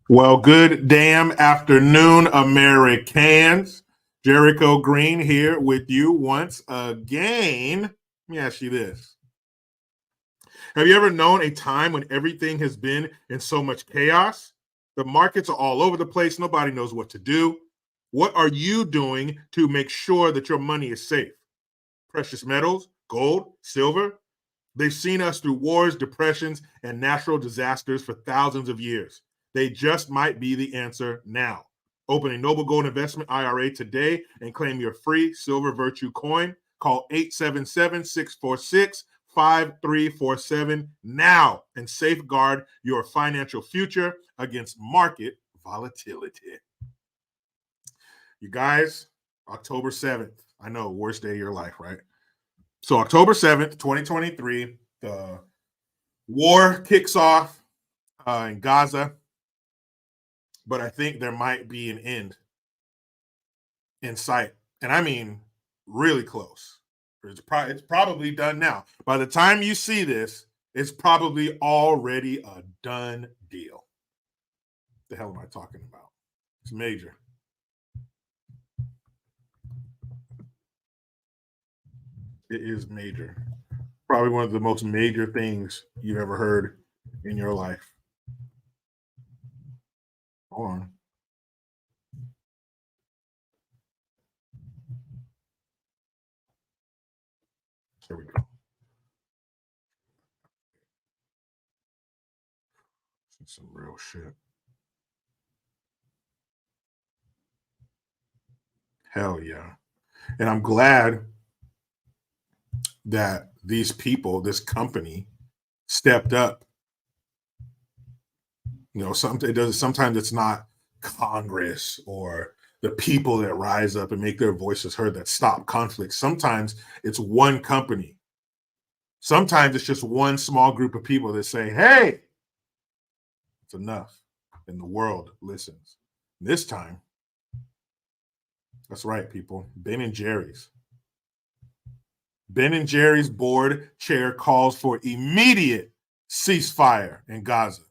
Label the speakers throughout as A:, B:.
A: Well, good damn afternoon, Americans. Jericho Green here with you once again. Let me ask you this. Have you ever known a time when everything has been in so much chaos? The markets are all over the place. Nobody knows what to do. What are you doing to make sure that your money is safe? Precious metals, gold, silver, they've seen us through wars, depressions, and natural disasters for thousands of years. They just might be the answer now. Open a Noble Gold Investment IRA today and claim your free Silver Virtue coin. Call 877-646-5347 now and safeguard your financial future against market volatility. You guys, October 7th. I know, worst day of your life, right? So October 7th, 2023, the war kicks off in Gaza, but I think there might be an end in sight. And I mean, really close. It's probably done now. By the time you see this, it's probably already a done deal. What the hell am I talking about? It's major. It is major. Probably one of the most major things you've ever heard in your life. Hold on. There we go. Some real shit. Hell yeah. And I'm glad that these people, this company, stepped up. You know, sometimes it's not Congress or the people that rise up and make their voices heard that stop conflict. Sometimes it's one company. Sometimes it's just one small group of people that say, hey, it's enough. And the world listens. This time, that's right, people. Ben and Jerry's. Ben and Jerry's board chair calls for immediate ceasefire in Gaza.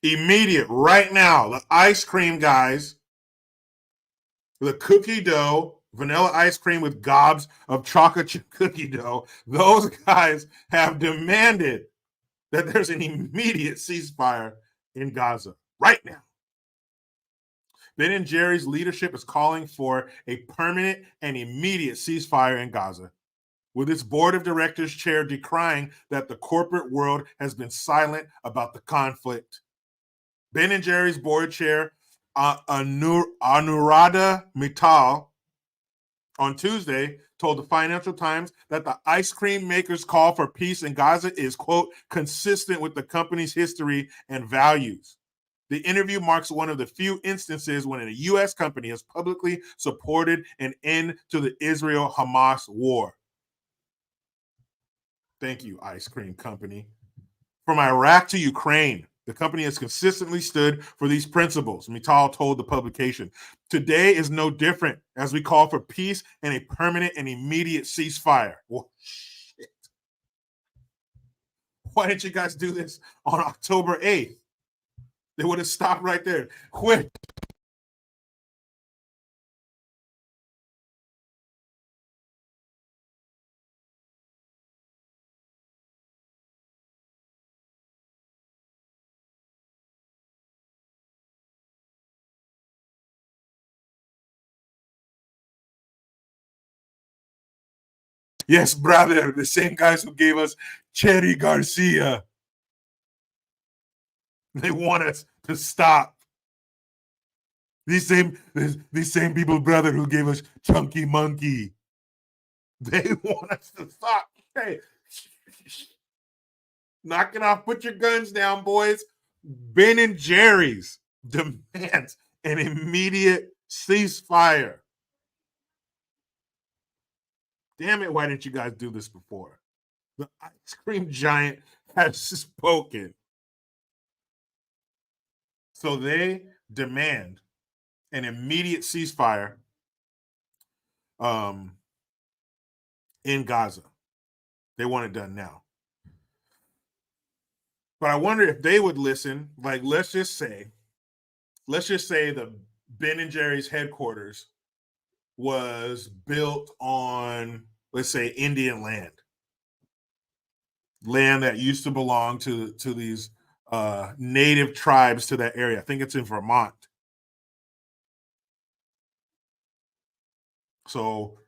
A: Immediate, right now. The ice cream guys, the cookie dough, vanilla ice cream with gobs of chocolate chip cookie dough, those guys have demanded that there's an immediate ceasefire in Gaza right now. Ben and Jerry's leadership is calling for a permanent and immediate ceasefire in Gaza, with its board of directors chair decrying that the corporate world has been silent about the conflict. Ben and Jerry's board chair, Anuradha Mittal, on Tuesday told the Financial Times that the ice cream maker's call for peace in Gaza is, quote, consistent with the company's history and values. The interview marks one of the few instances when a U.S. company has publicly supported an end to the Israel-Hamas war. Thank you, ice cream company. From Iraq to Ukraine, the company has consistently stood for these principles, Mittal told the publication. Today is no different as we call for peace and a permanent and immediate ceasefire. Well, shit. Why didn't you guys do this on October 8th? They would have stopped right there. Quit. Yes, brother, the same guys who gave us Cherry Garcia. They want us to stop. These same people, brother, who gave us Chunky Monkey. They want us to stop. Hey, knock it off. Put your guns down, boys. Ben and Jerry's demands an immediate ceasefire. Damn it, why didn't you guys do this before? The ice cream giant has spoken. So they demand an immediate ceasefire um, in Gaza. They want it done now. But I wonder if they would listen. Like, let's just say the Ben and Jerry's headquarters was built on, let's say, Indian land that used to belong to these native tribes to that area. I think it's in Vermont. So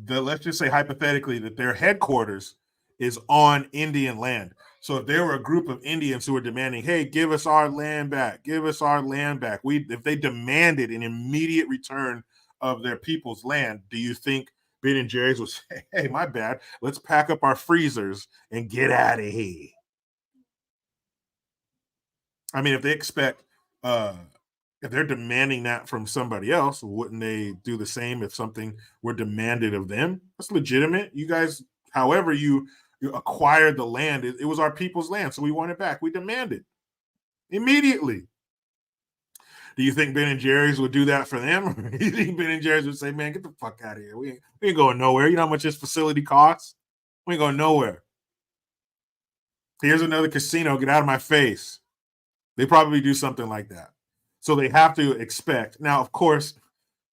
A: let's just say hypothetically that their headquarters is on Indian land. So if there were a group of Indians who were demanding, "Hey, give us our land back, give us our land back," if they demanded an immediate return of their people's land, do you think Ben and Jerry's would say, "Hey, my bad, let's pack up our freezers and get out of here"? I mean, if they expect, uh, if they're demanding that from somebody else, wouldn't they do the same if something were demanded of them? That's legitimate. You guys, however you acquired the land, it was our people's land, so we want it back. We demand it immediately. Do you think Ben and Jerry's would do that for them? Or do you think Ben and Jerry's would say, "Man, get the fuck out of here. We ain't going nowhere. You know how much this facility costs? We ain't going nowhere. Here's another casino. Get out of my face." They probably do something like that. So they have to expect. Now, of course,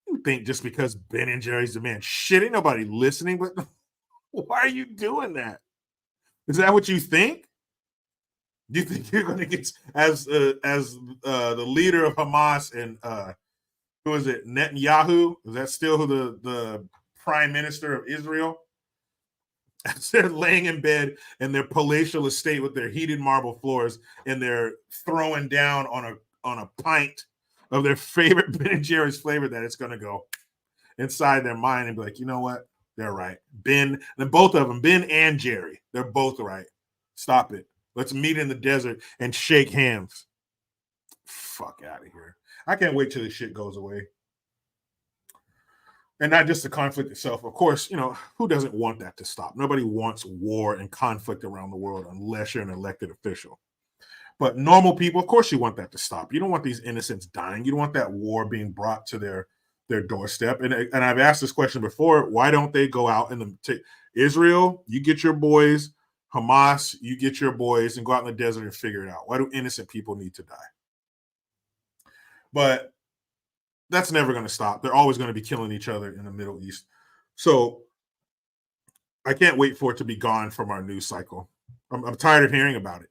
A: you think just because Ben and Jerry's demand shit, ain't nobody listening, but why are you doing that? Is that what you think? Do you think you're going to get the leader of Hamas and who is it, Netanyahu? Is that still who the prime minister of Israel? As they're laying in bed in their palatial estate with their heated marble floors, and they're throwing down on a pint of their favorite Ben and Jerry's flavor, that it's going to go inside their mind and be like, you know what? They're right. Ben, and both of them, Ben and Jerry, they're both right. Stop it. Let's meet in the desert and shake hands. Fuck out of here. I can't wait till this shit goes away. And not just the conflict itself. Of course, who doesn't want that to stop? Nobody wants war and conflict around the world unless you're an elected official. But normal people, of course, you want that to stop. You don't want these innocents dying. You don't want that war being brought to their doorstep. And I've asked this question before. Why don't they go out and Israel, you get your boys. Hamas, you get your boys and go out in the desert and figure it out. Why do innocent people need to die? But that's never going to stop. They're always going to be killing each other in the Middle East. So I can't wait for it to be gone from our news cycle. I'm tired of hearing about it.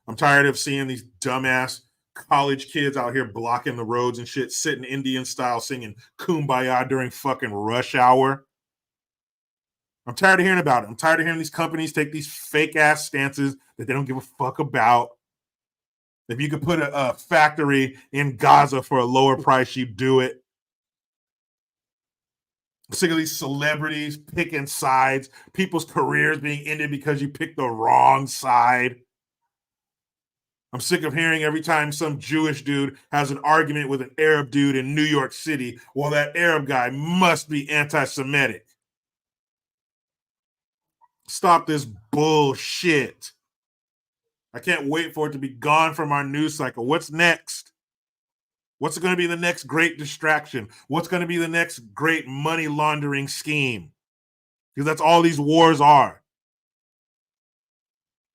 A: I'm tired of seeing these dumbass college kids out here blocking the roads and shit, sitting Indian style singing Kumbaya during fucking rush hour. I'm tired of hearing about it. I'm tired of hearing these companies take these fake ass stances that they don't give a fuck about. If you could put a factory in Gaza for a lower price, you'd do it. I'm sick of these celebrities picking sides, people's careers being ended because you picked the wrong side. I'm sick of hearing every time some Jewish dude has an argument with an Arab dude in New York City, well, that Arab guy must be anti-Semitic. Stop this bullshit. I can't wait for it to be gone from our news cycle. What's next? What's going to be the next great distraction? What's going to be the next great money laundering scheme? Because that's all these wars are.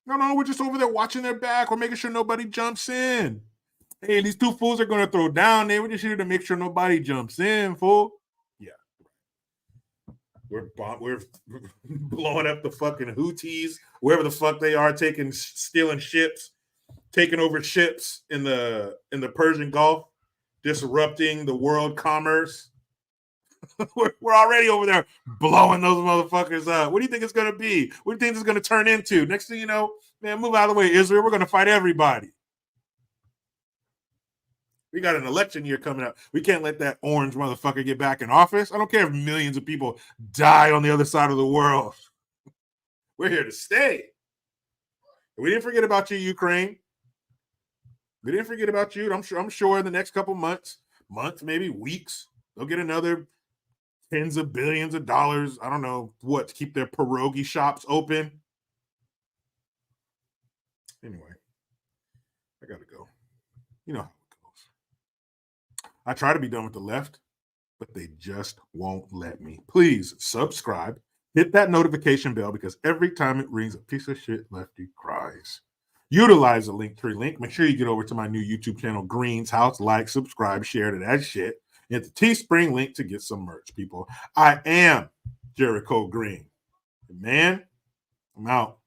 A: No, we're just over there watching their back. We're making sure nobody jumps in. Hey, these two fools are going to throw down. We're just here to make sure nobody jumps in, fool. Yeah. We're blowing up the fucking Houthis, wherever the fuck they are, stealing ships, taking over ships in the Persian Gulf, disrupting the world commerce. we're already over there blowing those motherfuckers up. What do you think it's going to be? What do you think it's going to turn into? Next thing you know, man, move out of the way, Israel. We're going to fight everybody. We got an election year coming up. We can't let that orange motherfucker get back in office. I don't care if millions of people die on the other side of the world. We're here to stay. We didn't forget about you, Ukraine. We didn't forget about you. I'm sure in the next couple months, maybe weeks, they'll get another tens of billions of dollars. I don't know what, to keep their pierogi shops open. Anyway, I gotta go. You know how it goes. I try to be done with the left, but they just won't let me. Please subscribe, hit that notification bell, because every time it rings, a piece of shit lefty cries. Utilize the Linktree link. Make sure you get over to my new YouTube channel, Green's House. Like, subscribe, share to that shit. Hit the Teespring link to get some merch, people. I am Jericho Green. Man, I'm out.